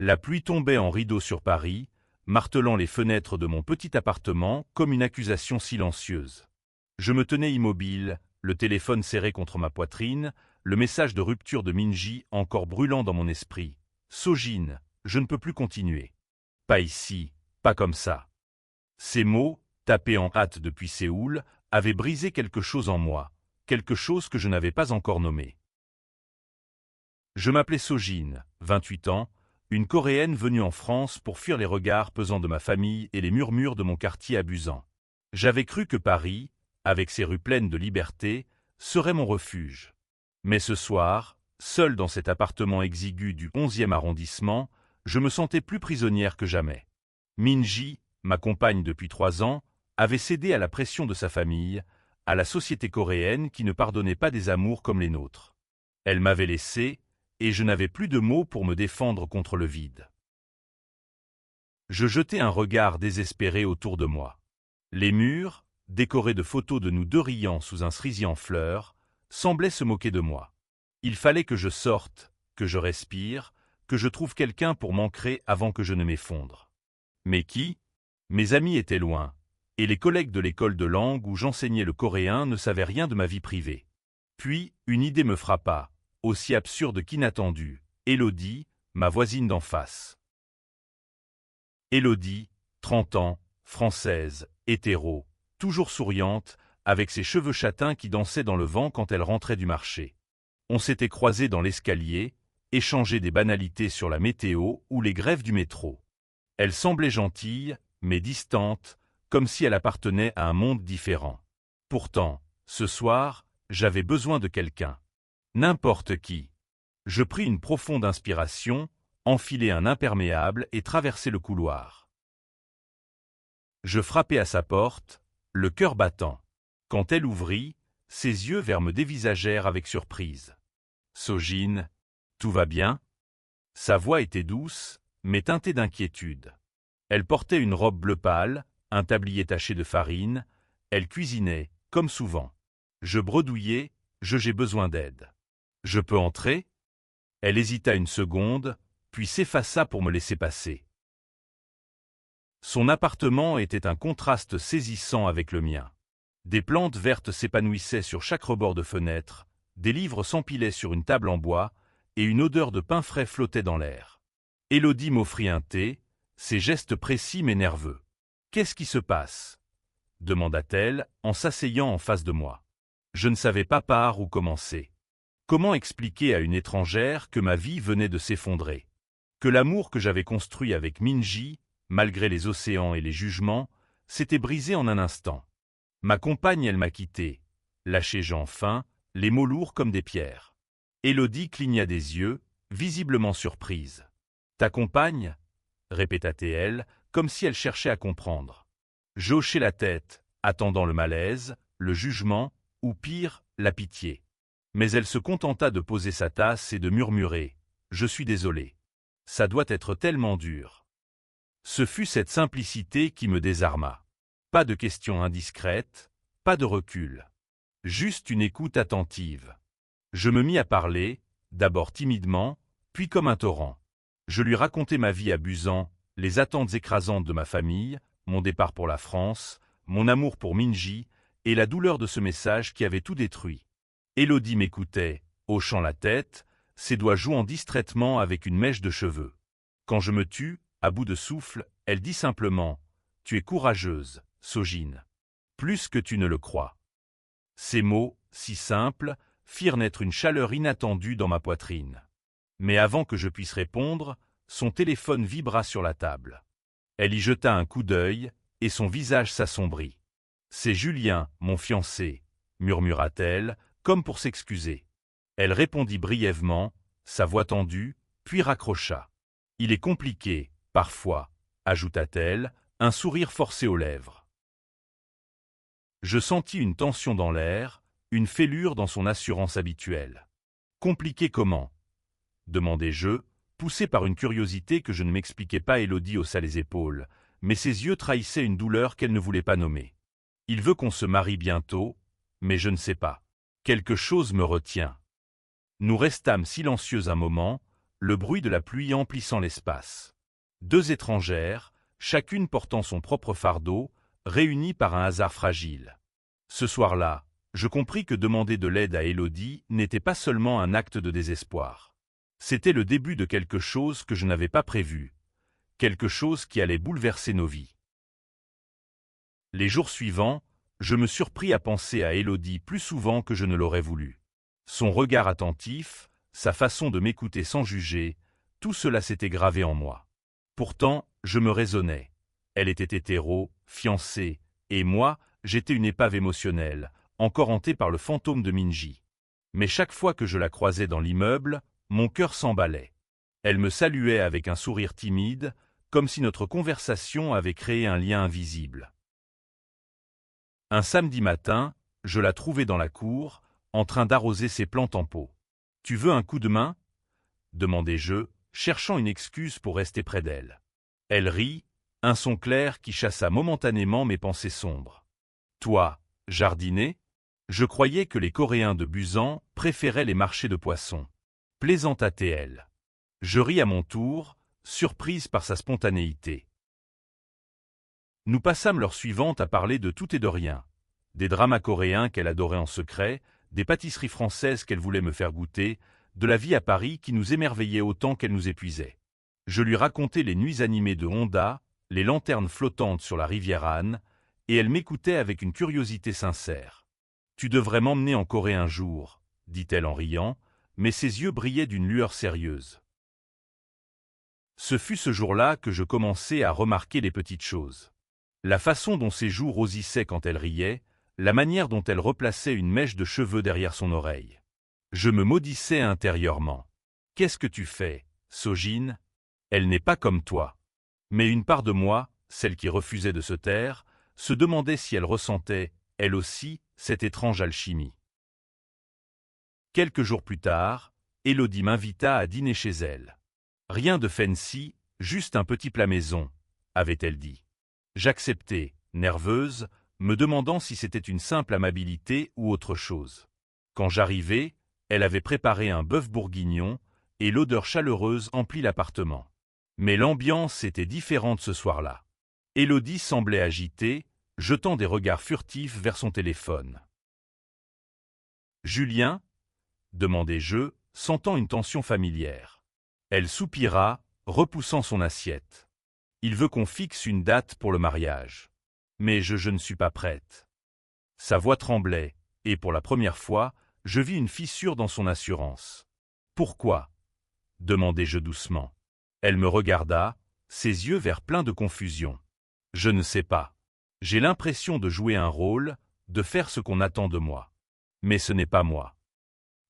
La pluie tombait en rideaux sur Paris, martelant les fenêtres de mon petit appartement comme une accusation silencieuse. Je me tenais immobile, le téléphone serré contre ma poitrine, le message de rupture de Minji encore brûlant dans mon esprit. « Sojin, je ne peux plus continuer. Pas ici, pas comme ça. » Ces mots, tapés en hâte depuis Séoul, avaient brisé quelque chose en moi, quelque chose que je n'avais pas encore nommé. Je m'appelais Sojin, 28 ans, une Coréenne venue en France pour fuir les regards pesants de ma famille et les murmures de mon quartier abusant. J'avais cru que Paris, avec ses rues pleines de liberté, serait mon refuge. Mais ce soir, seul dans cet appartement exigu du 11e arrondissement, je me sentais plus prisonnière que jamais. Minji, ma compagne depuis 3 ans, avait cédé à la pression de sa famille, à la société coréenne qui ne pardonnait pas des amours comme les nôtres. Elle m'avait laissé, et je n'avais plus de mots pour me défendre contre le vide. Je jetai un regard désespéré autour de moi. Les murs, décorés de photos de nous deux riant sous un cerisier en fleurs, semblaient se moquer de moi. Il fallait que je sorte, que je respire, que je trouve quelqu'un pour m'ancrer avant que je ne m'effondre. Mais qui? Mes amis étaient loin, et les collègues de l'école de langue où j'enseignais le coréen ne savaient rien de ma vie privée. Puis, une idée me frappa, aussi absurde qu'inattendue. Élodie, ma voisine d'en face. Élodie, 30 ans, française, hétéro, toujours souriante, avec ses cheveux châtains qui dansaient dans le vent quand elle rentrait du marché. On s'était croisés dans l'escalier, échangé des banalités sur la météo ou les grèves du métro. Elle semblait gentille, mais distante, comme si elle appartenait à un monde différent. Pourtant, ce soir, j'avais besoin de quelqu'un. N'importe qui. Je pris une profonde inspiration, enfilai un imperméable et traversai le couloir. Je frappai à sa porte, le cœur battant. Quand elle ouvrit, ses yeux verts me dévisagèrent avec surprise. « Sojin, tout va bien ?» Sa voix était douce, mais teintée d'inquiétude. Elle portait une robe bleu pâle, un tablier taché de farine. Elle cuisinait, comme souvent. Je bredouillais, j'ai besoin d'aide. « Je peux entrer ?» Elle hésita une seconde, puis s'effaça pour me laisser passer. Son appartement était un contraste saisissant avec le mien. Des plantes vertes s'épanouissaient sur chaque rebord de fenêtre, des livres s'empilaient sur une table en bois, et une odeur de pain frais flottait dans l'air. Élodie m'offrit un thé, ses gestes précis mais nerveux. « Qu'est-ce qui se passe ?» demanda-t-elle en s'asseyant en face de moi. Je ne savais pas par où commencer. Comment expliquer à une étrangère que ma vie venait de s'effondrer? Que l'amour que j'avais construit avec Minji, malgré les océans et les jugements, s'était brisé en un instant. Ma compagne, elle m'a quitté, lâché enfin, les mots lourds comme des pierres. Élodie cligna des yeux, visiblement surprise. « Ta compagne ?» répéta-t-elle, comme si elle cherchait à comprendre. Je hochai la tête, attendant le malaise, le jugement, ou pire, la pitié. Mais elle se contenta de poser sa tasse et de murmurer « Je suis désolé. Ça doit être tellement dur. » Ce fut cette simplicité qui me désarma. Pas de questions indiscrètes, pas de recul. Juste une écoute attentive. Je me mis à parler, d'abord timidement, puis comme un torrent. Je lui racontai ma vie abusant, les attentes écrasantes de ma famille, mon départ pour la France, mon amour pour Minji, et la douleur de ce message qui avait tout détruit. Élodie m'écoutait, hochant la tête, ses doigts jouant distraitement avec une mèche de cheveux. Quand je me tus, à bout de souffle, elle dit simplement « Tu es courageuse, Sojin. Plus que tu ne le crois. » Ces mots, si simples, firent naître une chaleur inattendue dans ma poitrine. Mais avant que je puisse répondre, son téléphone vibra sur la table. Elle y jeta un coup d'œil, et son visage s'assombrit. « C'est Julien, mon fiancé, » murmura-t-elle, comme pour s'excuser. Elle répondit brièvement, sa voix tendue, puis raccrocha. « Il est compliqué, parfois, » ajouta-t-elle, un sourire forcé aux lèvres. Je sentis une tension dans l'air, une fêlure dans son assurance habituelle. « Compliqué comment ?» demandai-je, poussé par une curiosité que je ne m'expliquais pas. Élodie haussa les épaules, mais ses yeux trahissaient une douleur qu'elle ne voulait pas nommer. « Il veut qu'on se marie bientôt, mais je ne sais pas. Quelque chose me retient. » Nous restâmes silencieux un moment, le bruit de la pluie emplissant l'espace. 2 étrangères, chacune portant son propre fardeau, réunies par un hasard fragile. Ce soir-là, je compris que demander de l'aide à Élodie n'était pas seulement un acte de désespoir. C'était le début de quelque chose que je n'avais pas prévu, quelque chose qui allait bouleverser nos vies. Les jours suivants, je me surpris à penser à Élodie plus souvent que je ne l'aurais voulu. Son regard attentif, sa façon de m'écouter sans juger, tout cela s'était gravé en moi. Pourtant, je me raisonnais. Elle était hétéro, fiancée, et moi, j'étais une épave émotionnelle, encore hantée par le fantôme de Minji. Mais chaque fois que je la croisais dans l'immeuble, mon cœur s'emballait. Elle me saluait avec un sourire timide, comme si notre conversation avait créé un lien invisible. Un samedi matin, je la trouvai dans la cour, en train d'arroser ses plantes en pot. « Tu veux un coup de main ?» demandai-je, cherchant une excuse pour rester près d'elle. Elle rit, un son clair qui chassa momentanément mes pensées sombres. « Toi, jardiner ? Je croyais que les Coréens de Busan préféraient les marchés de poissons. » Plaisanta-t-elle. Je ris à mon tour, surprise par sa spontanéité. Nous passâmes l'heure suivante à parler de tout et de rien. Des dramas coréens qu'elle adorait en secret, des pâtisseries françaises qu'elle voulait me faire goûter, de la vie à Paris qui nous émerveillait autant qu'elle nous épuisait. Je lui racontais les nuits animées de Honda, les lanternes flottantes sur la rivière Han, et elle m'écoutait avec une curiosité sincère. « Tu devrais m'emmener en Corée un jour, » dit-elle en riant, mais ses yeux brillaient d'une lueur sérieuse. Ce fut ce jour-là que je commençai à remarquer les petites choses. La façon dont ses joues rosissaient quand elle riait, la manière dont elle replaçait une mèche de cheveux derrière son oreille. Je me maudissais intérieurement. « Qu'est-ce que tu fais, Sojin ? Elle n'est pas comme toi. » Mais une part de moi, celle qui refusait de se taire, se demandait si elle ressentait, elle aussi, cette étrange alchimie. Quelques jours plus tard, Élodie m'invita à dîner chez elle. « Rien de fancy, juste un petit plat maison », avait-elle dit. J'acceptai, nerveuse, me demandant si c'était une simple amabilité ou autre chose. Quand j'arrivai, elle avait préparé un bœuf bourguignon, et l'odeur chaleureuse emplit l'appartement. Mais l'ambiance était différente ce soir-là. Élodie semblait agitée, jetant des regards furtifs vers son téléphone. « Julien ?» demandai-je, sentant une tension familière. Elle soupira, repoussant son assiette. « Il veut qu'on fixe une date pour le mariage. Mais je ne suis pas prête. » Sa voix tremblait, et pour la première fois, je vis une fissure dans son assurance. « Pourquoi ?» demandai-je doucement. Elle me regarda, ses yeux verts pleins de confusion. « Je ne sais pas. J'ai l'impression de jouer un rôle, de faire ce qu'on attend de moi. Mais ce n'est pas moi. »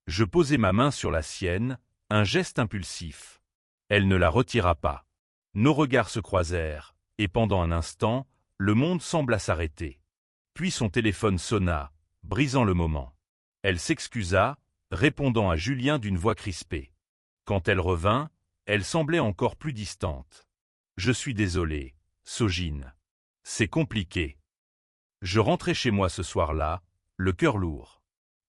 Je posai ma main sur la sienne, un geste impulsif. Elle ne la retira pas. Nos regards se croisèrent, et pendant un instant, le monde sembla s'arrêter. Puis son téléphone sonna, brisant le moment. Elle s'excusa, répondant à Julien d'une voix crispée. Quand elle revint, elle semblait encore plus distante. « Je suis désolé, Sojin. C'est compliqué. » Je rentrai chez moi ce soir-là, le cœur lourd.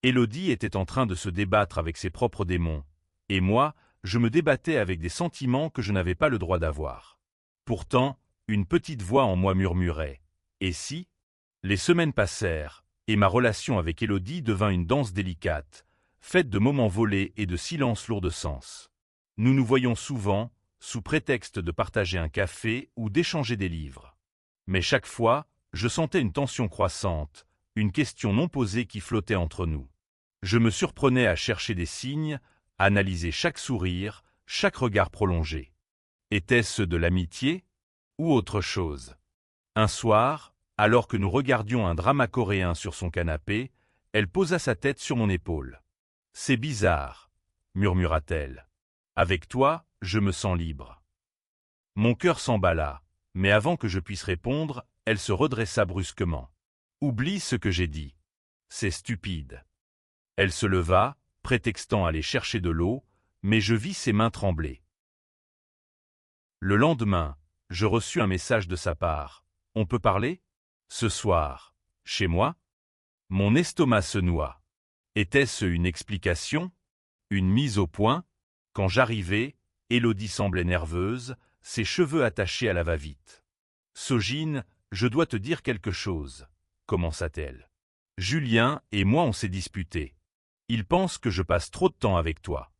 Élodie était en train de se débattre avec ses propres démons, et moi, je me débattais avec des sentiments que je n'avais pas le droit d'avoir. Pourtant, une petite voix en moi murmurait « Et si ?» Les semaines passèrent, et ma relation avec Élodie devint une danse délicate, faite de moments volés et de silences lourds de sens. Nous nous voyions souvent, sous prétexte de partager un café ou d'échanger des livres. Mais chaque fois, je sentais une tension croissante, une question non posée qui flottait entre nous. Je me surprenais à chercher des signes, à analyser chaque sourire, chaque regard prolongé. Était-ce de l'amitié ou autre chose? Un soir, alors que nous regardions un drama coréen sur son canapé, elle posa sa tête sur mon épaule. « C'est bizarre, » murmura-t-elle. « Avec toi, je me sens libre. » Mon cœur s'emballa, mais avant que je puisse répondre, elle se redressa brusquement. « Oublie ce que j'ai dit. C'est stupide. » Elle se leva, prétextant aller chercher de l'eau, mais je vis ses mains trembler. Le lendemain, je reçus un message de sa part. « On peut parler ? Ce soir, chez moi ?» Mon estomac se noua. Était-ce une explication ? Une mise au point ? Quand j'arrivai, Élodie semblait nerveuse, ses cheveux attachés à la va-vite. « Sogine, je dois te dire quelque chose, » commença-t-elle. « Julien et moi on s'est disputés. Il pense que je passe trop de temps avec toi. »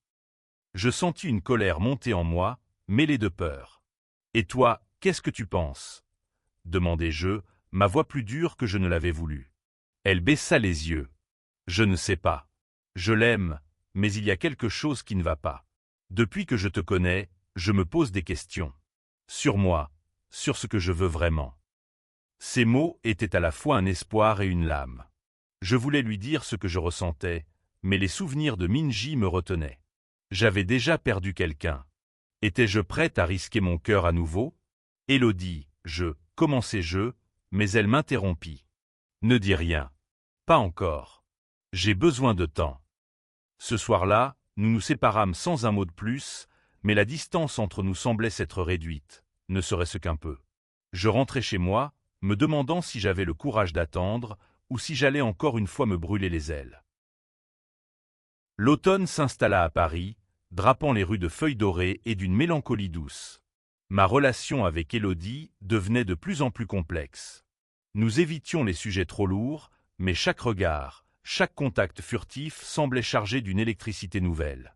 Je sentis une colère monter en moi, mêlée de peur. « Et toi, qu'est-ce que tu penses ?» demandai-je, ma voix plus dure que je ne l'avais voulu. Elle baissa les yeux. « Je ne sais pas. Je l'aime, mais il y a quelque chose qui ne va pas. Depuis que je te connais, je me pose des questions. Sur moi, sur ce que je veux vraiment. » Ces mots étaient à la fois un espoir et une lame. Je voulais lui dire ce que je ressentais, mais les souvenirs de Minji me retenaient. J'avais déjà perdu quelqu'un. Étais-je prête à risquer mon cœur à nouveau? Élodie, commençai-je, mais elle m'interrompit. Ne dis rien. Pas encore. J'ai besoin de temps. Ce soir-là, nous nous séparâmes sans un mot de plus, mais la distance entre nous semblait s'être réduite, ne serait-ce qu'un peu. Je rentrai chez moi, me demandant si j'avais le courage d'attendre, ou si j'allais encore une fois me brûler les ailes. L'automne s'installa à Paris, drapant les rues de feuilles dorées et d'une mélancolie douce. Ma relation avec Élodie devenait de plus en plus complexe. Nous évitions les sujets trop lourds, mais chaque regard, chaque contact furtif semblait chargé d'une électricité nouvelle.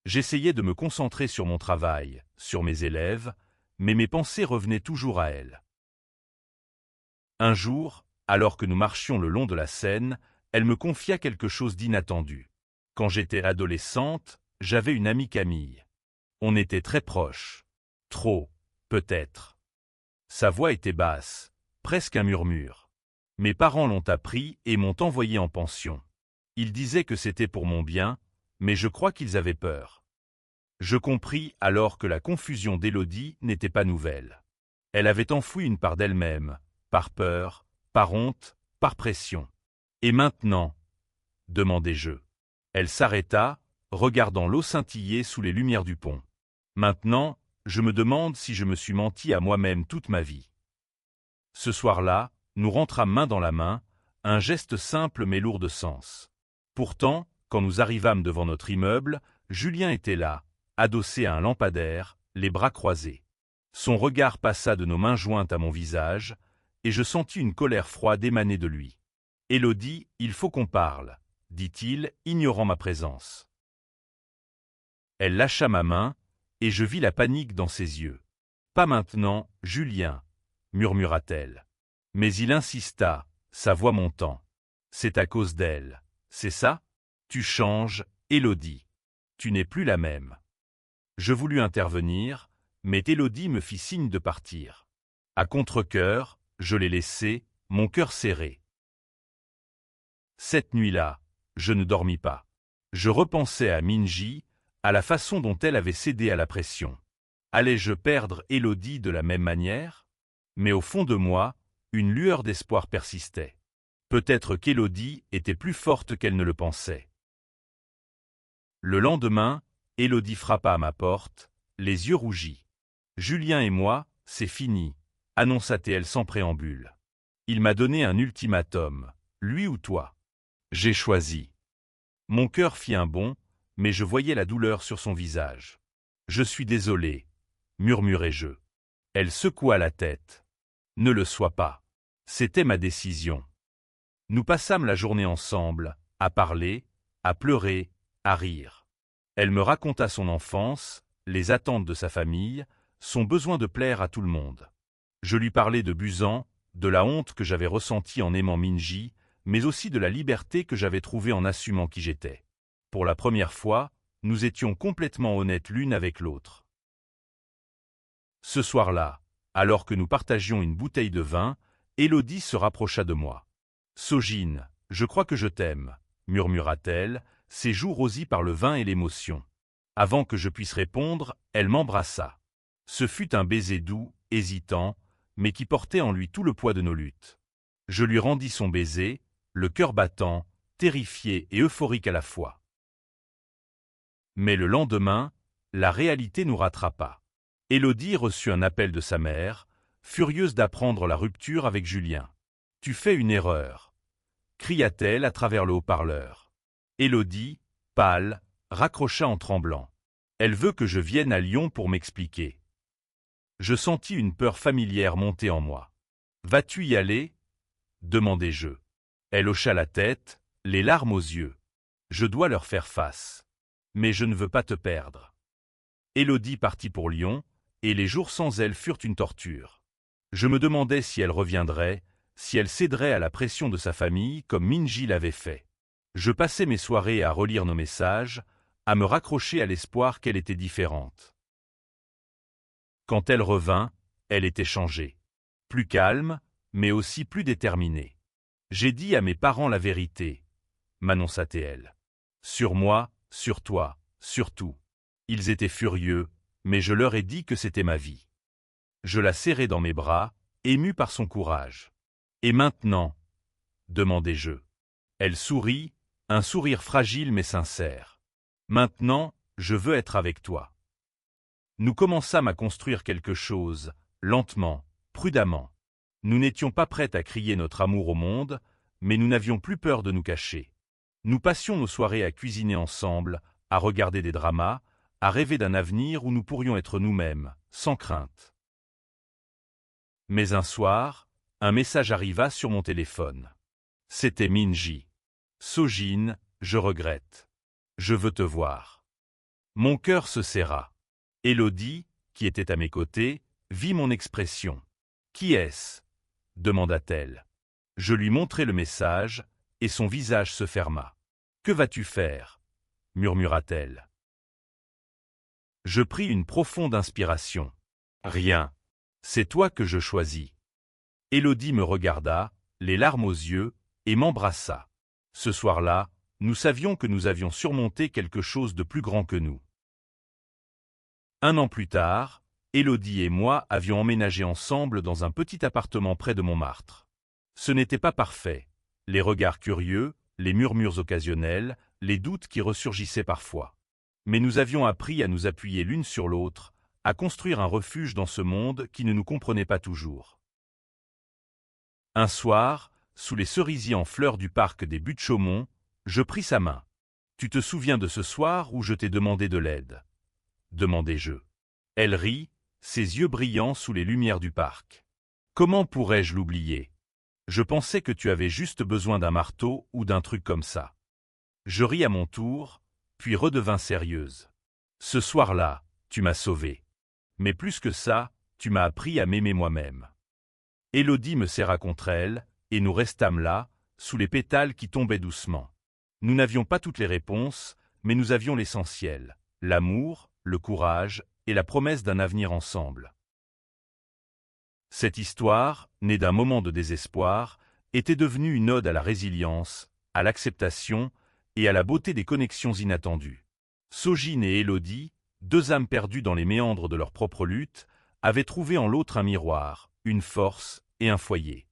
J'essayais de me concentrer sur mon travail, sur mes élèves, mais mes pensées revenaient toujours à elle. Un jour, alors que nous marchions le long de la Seine, elle me confia quelque chose d'inattendu. Quand j'étais adolescente, j'avais une amie Camille. On était très proches. Trop, peut-être. Sa voix était basse, presque un murmure. Mes parents l'ont appris et m'ont envoyé en pension. Ils disaient que c'était pour mon bien, mais je crois qu'ils avaient peur. Je compris alors que la confusion d'Élodie n'était pas nouvelle. Elle avait enfoui une part d'elle-même, par peur, par honte, par pression. Et maintenant, demandai-je. Elle s'arrêta, regardant l'eau scintiller sous les lumières du pont. Maintenant, je me demande si je me suis menti à moi-même toute ma vie. Ce soir-là, nous rentrâmes main dans la main, un geste simple mais lourd de sens. Pourtant, quand nous arrivâmes devant notre immeuble, Julien était là, adossé à un lampadaire, les bras croisés. Son regard passa de nos mains jointes à mon visage, et je sentis une colère froide émaner de lui. « Élodie, il faut qu'on parle », dit-il, ignorant ma présence. Elle lâcha ma main, et je vis la panique dans ses yeux. « Pas maintenant, Julien », murmura-t-elle. Mais il insista, sa voix montant. « C'est à cause d'elle, c'est ça? Tu changes, Élodie. Tu n'es plus la même. » Je voulus intervenir, mais Élodie me fit signe de partir. À contre-cœur, je l'ai laissée, mon cœur serré. Cette nuit-là, je ne dormis pas. Je repensais à Minji, à la façon dont elle avait cédé à la pression. Allais-je perdre Élodie de la même manière? Mais au fond de moi, une lueur d'espoir persistait. Peut-être qu'Élodie était plus forte qu'elle ne le pensait. Le lendemain, Élodie frappa à ma porte, les yeux rougis. « Julien et moi, c'est fini », annonça-t-elle sans préambule. « Il m'a donné un ultimatum, lui ou toi. J'ai choisi. » Mon cœur fit un bond, mais je voyais la douleur sur son visage. « Je suis désolé, » murmurai-je. Elle secoua la tête. « Ne le sois pas. C'était ma décision. » Nous passâmes la journée ensemble, à parler, à pleurer, à rire. Elle me raconta son enfance, les attentes de sa famille, son besoin de plaire à tout le monde. Je lui parlais de Busan, de la honte que j'avais ressentie en aimant Minji, mais aussi de la liberté que j'avais trouvée en assumant qui j'étais. Pour la première fois, nous étions complètement honnêtes l'une avec l'autre. Ce soir-là, alors que nous partagions une bouteille de vin, Élodie se rapprocha de moi. « Sogine, je crois que je t'aime », murmura-t-elle, ses joues rosies par le vin et l'émotion. Avant que je puisse répondre, elle m'embrassa. Ce fut un baiser doux, hésitant, mais qui portait en lui tout le poids de nos luttes. Je lui rendis son baiser, le cœur battant, terrifié et euphorique à la fois. Mais le lendemain, la réalité nous rattrapa. Élodie reçut un appel de sa mère, furieuse d'apprendre la rupture avec Julien. « Tu fais une erreur », cria-t-elle à travers le haut-parleur. Élodie, pâle, raccrocha en tremblant. Elle veut que je vienne à Lyon pour m'expliquer. Je sentis une peur familière monter en moi. Vas-tu y aller? Demandai-je. Elle hocha la tête, les larmes aux yeux. Je dois leur faire face. Mais je ne veux pas te perdre. Élodie partit pour Lyon, et les jours sans elle furent une torture. Je me demandais si elle reviendrait, si elle céderait à la pression de sa famille comme Minji l'avait fait. Je passais mes soirées à relire nos messages, à me raccrocher à l'espoir qu'elle était différente. Quand elle revint, elle était changée. Plus calme, mais aussi plus déterminée. J'ai dit à mes parents la vérité, m'annonça-t-elle. Sur moi, sur toi, sur tout. Ils étaient furieux, mais je leur ai dit que c'était ma vie. Je la serrai dans mes bras, ému par son courage. Et maintenant? Demandai-je. Elle sourit, un sourire fragile mais sincère. Maintenant, je veux être avec toi. Nous commençâmes à construire quelque chose, lentement, prudemment. Nous n'étions pas prêtes à crier notre amour au monde, mais nous n'avions plus peur de nous cacher. Nous passions nos soirées à cuisiner ensemble, à regarder des dramas, à rêver d'un avenir où nous pourrions être nous-mêmes, sans crainte. Mais un soir, un message arriva sur mon téléphone. C'était Minji. Sojin, je regrette. Je veux te voir. Mon cœur se serra. Élodie, qui était à mes côtés, vit mon expression. Qui est-ce? Demanda-t-elle. Je lui montrai le message, et son visage se ferma. Que vas-tu faire? Murmura-t-elle. Je pris une profonde inspiration. Rien. C'est toi que je choisis. Élodie me regarda, les larmes aux yeux, et m'embrassa. Ce soir-là, nous savions que nous avions surmonté quelque chose de plus grand que nous. 1 an plus tard, Élodie et moi avions emménagé ensemble dans un petit appartement près de Montmartre. Ce n'était pas parfait. Les regards curieux, les murmures occasionnels, les doutes qui ressurgissaient parfois. Mais nous avions appris à nous appuyer l'une sur l'autre, à construire un refuge dans ce monde qui ne nous comprenait pas toujours. Un soir, sous les cerisiers en fleurs du parc des Buttes-Chaumont, je pris sa main. « Tu te souviens de ce soir où je t'ai demandé de l'aide » demandai-je. Elle rit, ses yeux brillants sous les lumières du parc. « Comment pourrais-je l'oublier? Je pensais que tu avais juste besoin d'un marteau ou d'un truc comme ça. » Je ris à mon tour, puis redevins sérieuse. « Ce soir-là, tu m'as sauvée. Mais plus que ça, tu m'as appris à m'aimer moi-même. » Élodie me serra contre elle, et nous restâmes là, sous les pétales qui tombaient doucement. Nous n'avions pas toutes les réponses, mais nous avions l'essentiel, l'amour, le courage et la promesse d'un avenir ensemble. Cette histoire, née d'un moment de désespoir, était devenue une ode à la résilience, à l'acceptation et à la beauté des connexions inattendues. Sojin et Élodie, 2 âmes perdues dans les méandres de leur propre lutte, avaient trouvé en l'autre un miroir, une force et un foyer.